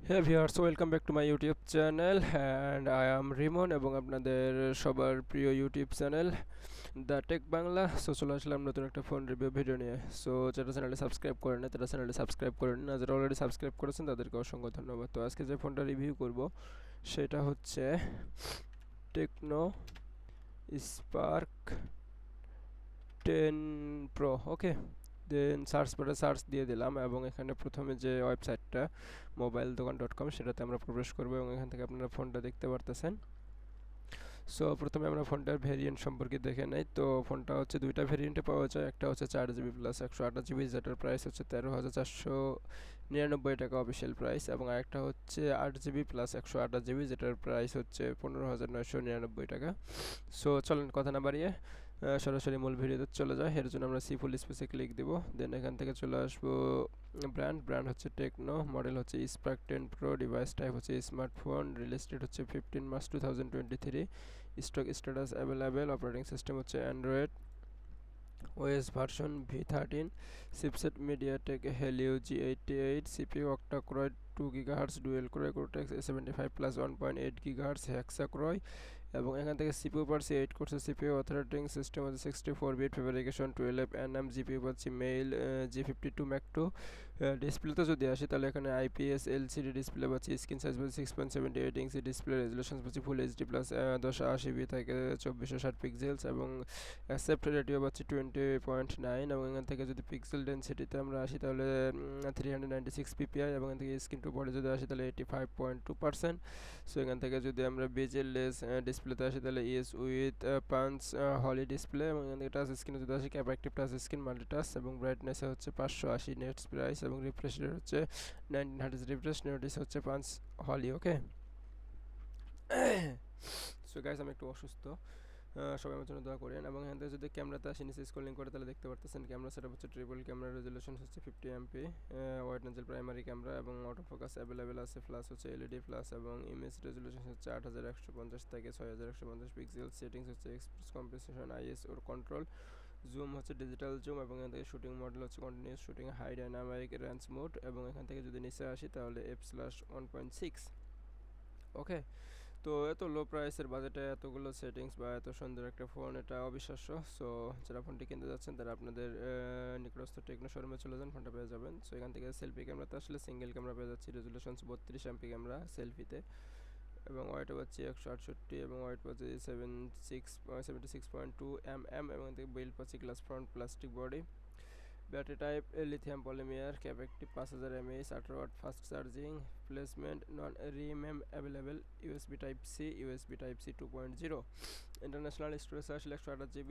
Hey viewers, welcome back to my YouTube channel and I am Rimon এবং আপনাদের সবার প্রিয় YouTube channel the tech Bangla. So চলে আসলাম নতুন একটা ফোন রিভিউ ভিডিও নিয়ে। সো যারা চ্যানেলটি সাবস্ক্রাইব করেন না তারা চ্যানেলটি সাবস্ক্রাইব করে নিন, আর যারা অলরেডি সাবস্ক্রাইব করেছেন তাদেরকে অসংখ্য ধন্যবাদ। তো আজকে যে ফোনটা রিভিউ করব সেটা হচ্ছে টেকনো স্পার্ক 10 প্রো। ওকে, দেন সার্চ বারে সার্চ দিয়ে দিলাম এবং এখানে প্রথমে যে ওয়েবসাইটটা mobiledokkan.com সেটাতে আমরা প্রবেশ করব এবং এখান থেকে আপনারা ফোনটা দেখতে পারতেছেন। সো প্রথমে আমরা ফোনটার ভেরিয়েন্ট সম্পর্কে দেখে নেই। তো ফোনটা হচ্ছে দুইটা ভেরিয়েন্টে পাওয়া যায়। একটা হচ্ছে 4 জিবি প্লাস 128 জিবি, যেটার প্রাইস হচ্ছে 13,499 টাকা অফিসিয়াল প্রাইস, এবং আরেকটা হচ্ছে 8 জিবি প্লাস 128 জিবি, যেটার প্রাইস হচ্ছে 15,999 টাকা। সো চলেন কথা না বাড়িয়ে সরাসরি মূল ভিডিওতে চলে যায়। এর জন্য আমরা সি ফুল স্পেসে ক্লিক দিব। দেন এখান থেকে চলে আসবো ব্র্যান্ড হচ্ছে টেকনো, মডেল হচ্ছে স্পার্ক 10 প্রো, ডিভাইস টাইপ হচ্ছে স্মার্টফোন, রিলিজ ডেট হচ্ছে 15 March 2023, stock status available, operating system হচ্ছে Android, OS version V13, chipset MediaTek Helio G88, CPU octa core 2 GHz, dual core Cortex A75 plus 1.8 GHz hexa core, এবং এখান থেকে CPU পাচ্ছি 8 কোর্সের CPU, operating system হচ্ছে 64 bit, fabrication 12nm, GPU পাচ্ছি mail G52 Mac 2। ডিসপ্লেতে যদি আসি তাহলে এখানে আইপিএস এলসিডি ডিসপ্লে পাচ্ছি, স্ক্রিন সাইজ পাচ্ছি 6.78 ইঞ্চি, ডিসপ্লে রেজুলেশন পাচ্ছি ফুল এইচডি প্লাস 1080p থেকে 2460 পিক্সেলস, এবং অ্যাকসেপ্ট রেডিও পাচ্ছি 20.9, এবং এখান থেকে যদি পিক্সেল ডেন্সিটিতে আমরা আসি তাহলে 396 ppi, এবং এখান থেকে স্ক্রিন টু বডি যদি আসি তাহলে 85.2%। সো এখান থেকে যদি আমরা বেজেললেস ডিসপ্লেতে আসি তাহলে yes with punch hole display, এবং এখান থেকে টাচ স্ক্রিনে যদি আসি ক্যাপাক্টিভ টাচ স্ক্রিন মাল্টিটাচ, এবং ব্রাইটনেসে হচ্ছে 580 নেটস প্রাইস, এবং রিফ্রেশ রেট হচ্ছে 19 হার্টজ রিফ্রেশ, নোটিস হচ্ছে পাঞ্চ হলি। ওকে, সো গাইস আমি একটু অসুস্থ, সবাই আমার জন্য দোয়া করেন। এবং এখান থেকে যদি ক্যামেরাতে আসি নিচে স্ক্রলিং করে তাহলে দেখতে পারতেছেন ক্যামেরা সেটআপ হচ্ছে ট্রিপল ক্যামেরা, রেজুলেশন হচ্ছে 50 MP, ওয়াইড নাজেল প্রাইমারি ক্যামেরা, এবং অটো ফোকাস অ্যাভেলেবেল আছে, প্লাস হচ্ছে এলইডি প্লাস, এবং ইমেজ রেজুলেশন হচ্ছে 8150 থেকে 6150 পিক্সেল, সেটিংস হচ্ছে express compression IS or control, zoom হচ্ছে ডিজিটাল জুম, এবং এখান থেকে শুটিং মডেল হচ্ছে continuous shooting high dynamic range mode, এবং এখান থেকে যদি নিচে আসি তাহলে f/1.6। ওকে, তো এত লো প্রাইসের বাজেটে এতগুলো সেটিংস বা এত সুন্দর একটা ফোন, এটা অবিশ্বাস্য। সো যারা ফোনটি কিনতে যাচ্ছেন তারা আপনাদের নিকটস্থ টেকনো শোরুমে চলে যান, ফোনটা পেয়ে যাবেন। সো এখান থেকে সেলফি ক্যামেরাতে আসলে সিঙ্গেল ক্যামেরা পেয়ে যাচ্ছি, রেজুলেশন 32 MP ক্যামেরা সেলফিতে, এবং ওয়াইট পাচ্ছি 168, এবং ওয়াইট পাচ্ছি 76.2 mm, এবং এখান থেকে বিল্ড পাচ্ছি glass front plastic body, battery type lithium polymer, capacity 5000 mAh, 18 watt fast charging, placement non রিএমএম available, USB type C, USB type C 2.0, international storage আসলে 128 GB,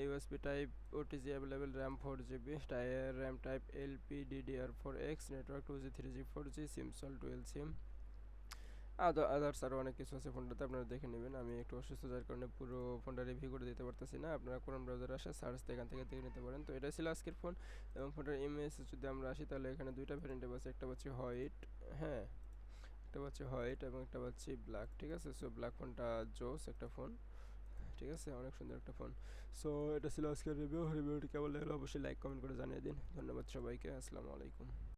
USB type OTG available, RAM 4 GB, টায়ার RAM type LPDDR4X, network 2G 3G 4G, SIM সল dual SIM, others আরও অনেক কিছু আছে ফোনটাতে, আপনারা দেখে নেবেন। আমি একটু অসুস্থ যার কারণে পুরো ফোনটা রিভিউ করে দিতে পারতেছি না। আপনারা কোন ব্রাউজারে আসে সার্চ দিয়ে এখান থেকে দেখে নিতে পারেন। তো এটা ছিল আজকের ফোন, এবং ফোনটার ইমেজ যদি আমরা আসি তাহলে এখানে দুইটা ভ্যারিয়েন্টে পাচ্ছি, একটা পাচ্ছি হোয়াইট, হ্যাঁ একটা পাচ্ছি হোয়াইট, এবং একটা পাচ্ছি ব্ল্যাক। ঠিক আছে, সো ব্ল্যাক ফোনটা জোস একটা ফোন, ঠিক আছে, অনেক সুন্দর একটা ফোন। সো এটা ছিল আজকের রিভিউটি কেমন লাগলো অবশ্যই লাইক কমেন্ট করে জানিয়ে দিন। ধন্যবাদ সবাইকে, আসসালামু আলাইকুম।